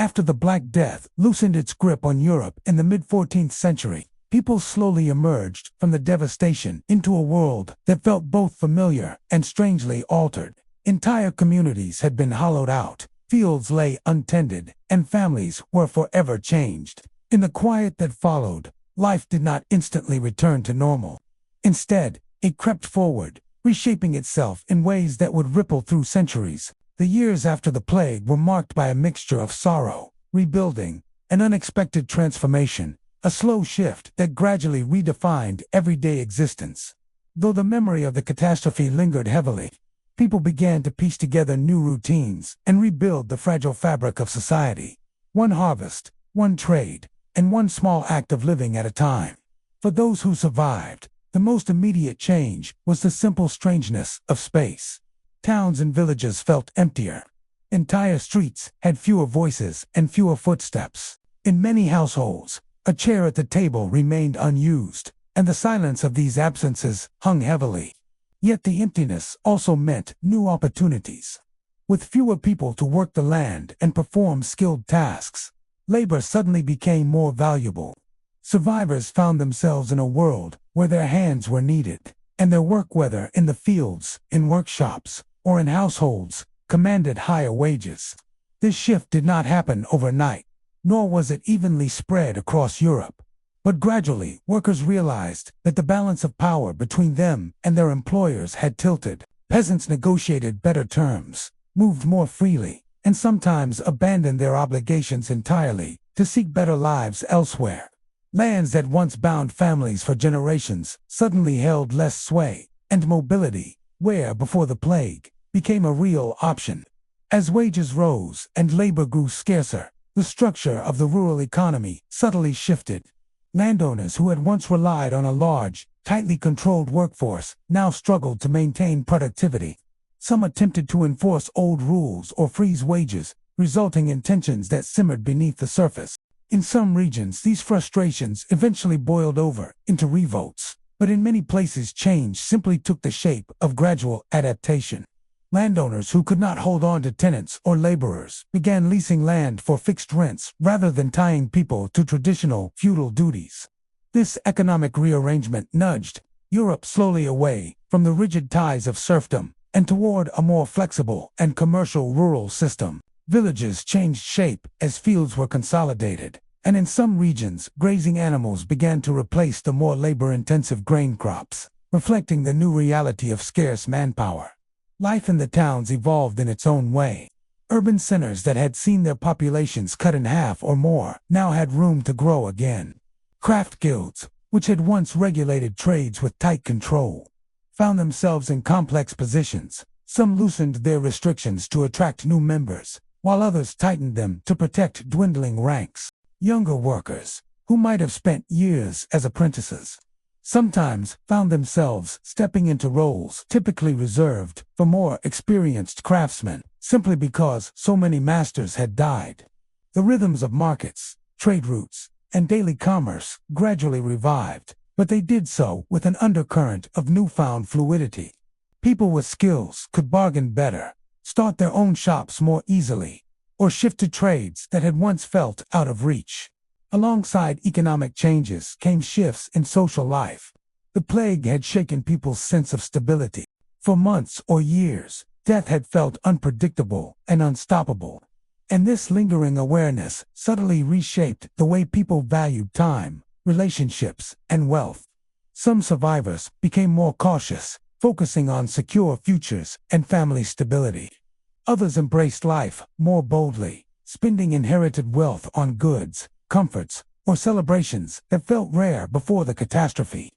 After the Black Death loosened its grip on Europe in the mid-14th century, people slowly emerged from the devastation into a world that felt both familiar and strangely altered. Entire communities had been hollowed out, fields lay untended, and families were forever changed. In the quiet that followed, life did not instantly return to normal. Instead, it crept forward, reshaping itself in ways that would ripple through centuries. The years after the plague were marked by a mixture of sorrow, rebuilding, and unexpected transformation, a slow shift that gradually redefined everyday existence. Though the memory of the catastrophe lingered heavily, people began to piece together new routines and rebuild the fragile fabric of society. One harvest, one trade, and one small act of living at a time. For those who survived, the most immediate change was the simple strangeness of space. Towns and villages felt emptier. Entire streets had fewer voices and fewer footsteps. In many households, a chair at the table remained unused, and the silence of these absences hung heavily. Yet the emptiness also meant new opportunities. With fewer people to work the land and perform skilled tasks, labor suddenly became more valuable. Survivors found themselves in a world where their hands were needed, and their work, whether in the fields, in workshops, or in households, commanded higher wages. This shift did not happen overnight, nor was it evenly spread across Europe. But gradually, workers realized that the balance of power between them and their employers had tilted. Peasants negotiated better terms, moved more freely, and sometimes abandoned their obligations entirely to seek better lives elsewhere. Lands that once bound families for generations suddenly held less sway, and mobility, where before the plague, became a real option. As wages rose and labor grew scarcer, the structure of the rural economy subtly shifted. Landowners who had once relied on a large, tightly controlled workforce now struggled to maintain productivity. Some attempted to enforce old rules or freeze wages, resulting in tensions that simmered beneath the surface. In some regions, these frustrations eventually boiled over into revolts, but in many places change simply took the shape of gradual adaptation. Landowners who could not hold on to tenants or laborers began leasing land for fixed rents rather than tying people to traditional feudal duties. This economic rearrangement nudged Europe slowly away from the rigid ties of serfdom and toward a more flexible and commercial rural system. Villages changed shape as fields were consolidated, and in some regions, grazing animals began to replace the more labor-intensive grain crops, reflecting the new reality of scarce manpower. Life in the towns evolved in its own way. Urban centers that had seen their populations cut in half or more now had room to grow again. Craft guilds, which had once regulated trades with tight control, found themselves in complex positions. Some loosened their restrictions to attract new members, while others tightened them to protect dwindling ranks. Younger workers, who might have spent years as apprentices, sometimes found themselves stepping into roles typically reserved for more experienced craftsmen, simply because so many masters had died. The rhythms of markets, trade routes, and daily commerce gradually revived, but they did so with an undercurrent of newfound fluidity. People with skills could bargain better, start their own shops more easily, or shift to trades that had once felt out of reach. Alongside economic changes came shifts in social life. The plague had shaken people's sense of stability. For months or years, death had felt unpredictable and unstoppable. And this lingering awareness subtly reshaped the way people valued time, relationships, and wealth. Some survivors became more cautious, focusing on secure futures and family stability. Others embraced life more boldly, spending inherited wealth on goods, comforts, or celebrations that felt rare before the catastrophe.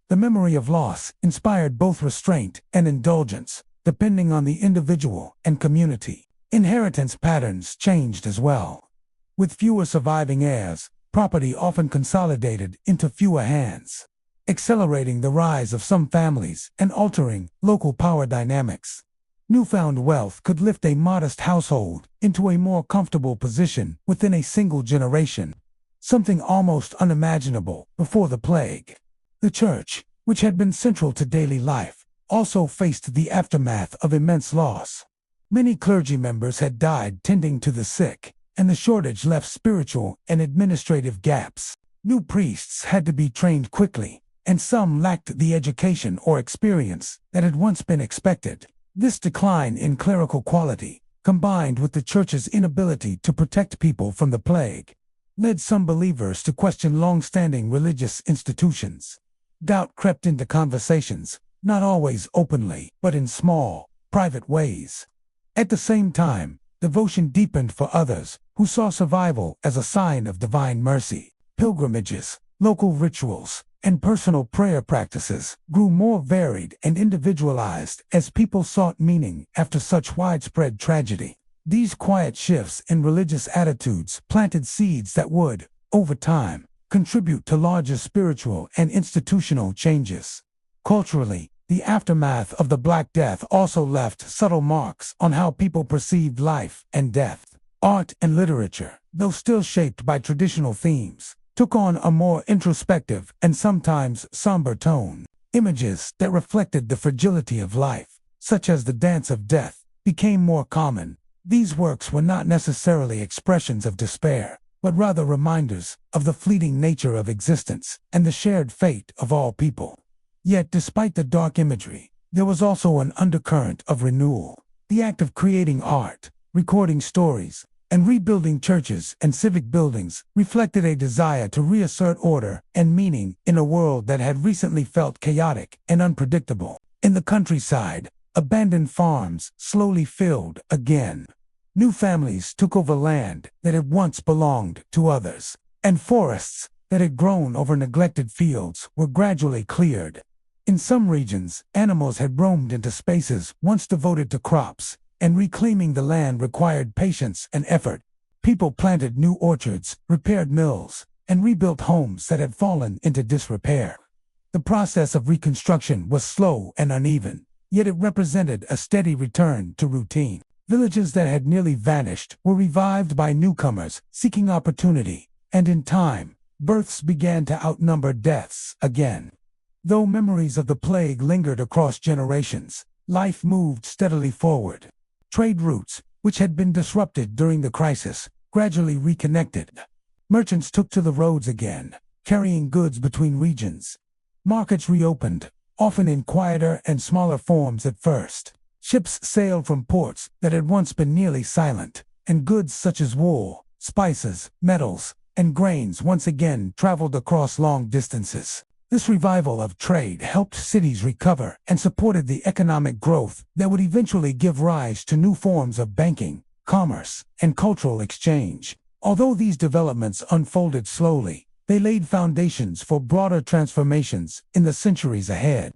The memory of loss inspired both restraint and indulgence, depending on the individual and community. Inheritance patterns changed as well. With fewer surviving heirs, property often consolidated into fewer hands, accelerating the rise of some families and altering local power dynamics. Newfound wealth could lift a modest household into a more comfortable position within a single generation, something almost unimaginable before the plague. The church, which had been central to daily life, also faced the aftermath of immense loss. Many clergy members had died tending to the sick, and the shortage left spiritual and administrative gaps. New priests had to be trained quickly, and some lacked the education or experience that had once been expected. This decline in clerical quality, combined with the church's inability to protect people from the plague, led some believers to question long-standing religious institutions. Doubt crept into conversations, not always openly, but in small, private ways. At the same time, devotion deepened for others who saw survival as a sign of divine mercy. Pilgrimages, local rituals, and personal prayer practices grew more varied and individualized as people sought meaning after such widespread tragedy. These quiet shifts in religious attitudes planted seeds that would, over time, contribute to larger spiritual and institutional changes. Culturally, the aftermath of the Black Death also left subtle marks on how people perceived life and death. Art and literature, though still shaped by traditional themes, took on a more introspective and sometimes somber tone. Images that reflected the fragility of life, such as the dance of death, became more common. These works were not necessarily expressions of despair, but rather reminders of the fleeting nature of existence and the shared fate of all people. Yet despite the dark imagery, there was also an undercurrent of renewal. The act of creating art, recording stories, and rebuilding churches and civic buildings reflected a desire to reassert order and meaning in a world that had recently felt chaotic and unpredictable. In the countryside, abandoned farms slowly filled again. New families took over land that had once belonged to others, and forests that had grown over neglected fields were gradually cleared. In some regions, animals had roamed into spaces once devoted to crops, and reclaiming the land required patience and effort. People planted new orchards, repaired mills, and rebuilt homes that had fallen into disrepair. The process of reconstruction was slow and uneven, yet it represented a steady return to routine. Villages that had nearly vanished were revived by newcomers seeking opportunity, and in time, births began to outnumber deaths again. Though memories of the plague lingered across generations, life moved steadily forward. Trade routes, which had been disrupted during the crisis, gradually reconnected. Merchants took to the roads again, carrying goods between regions. Markets reopened, often in quieter and smaller forms at first. Ships sailed from ports that had once been nearly silent, and goods such as wool, spices, metals, and grains once again traveled across long distances. This revival of trade helped cities recover and supported the economic growth that would eventually give rise to new forms of banking, commerce, and cultural exchange. Although these developments unfolded slowly, they laid foundations for broader transformations in the centuries ahead.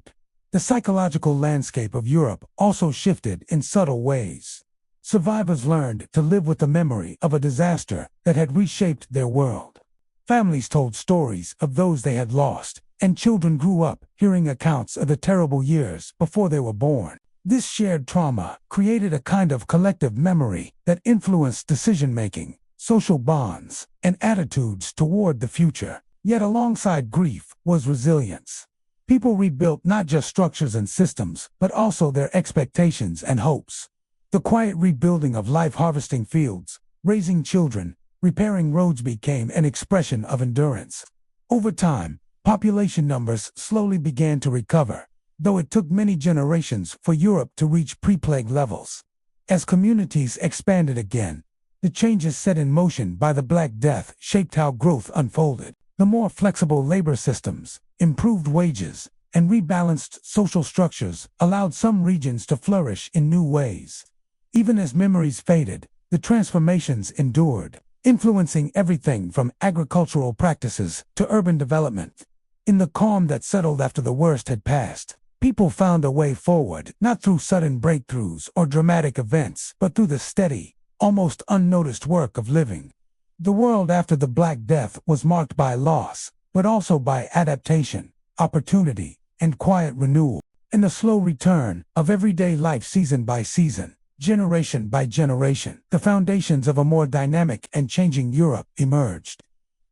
The psychological landscape of Europe also shifted in subtle ways. Survivors learned to live with the memory of a disaster that had reshaped their world. Families told stories of those they had lost, and children grew up hearing accounts of the terrible years before they were born. This shared trauma created a kind of collective memory that influenced decision-making, social bonds, and attitudes toward the future. Yet alongside grief was resilience. People rebuilt not just structures and systems, but also their expectations and hopes. The quiet rebuilding of life, harvesting fields, raising children, repairing roads became an expression of endurance. Over time, population numbers slowly began to recover, though it took many generations for Europe to reach pre-plague levels. As communities expanded again, the changes set in motion by the Black Death shaped how growth unfolded. The more flexible labor systems, improved wages, and rebalanced social structures allowed some regions to flourish in new ways. Even as memories faded, the transformations endured, influencing everything from agricultural practices to urban development. In the calm that settled after the worst had passed, people found a way forward, not through sudden breakthroughs or dramatic events, but through the steady, almost unnoticed work of living. The world after the Black Death was marked by loss, but also by adaptation, opportunity, and quiet renewal. In the slow return of everyday life, season by season, generation by generation, the foundations of a more dynamic and changing Europe emerged,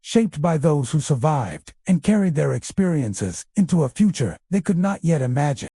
shaped by those who survived and carried their experiences into a future they could not yet imagine.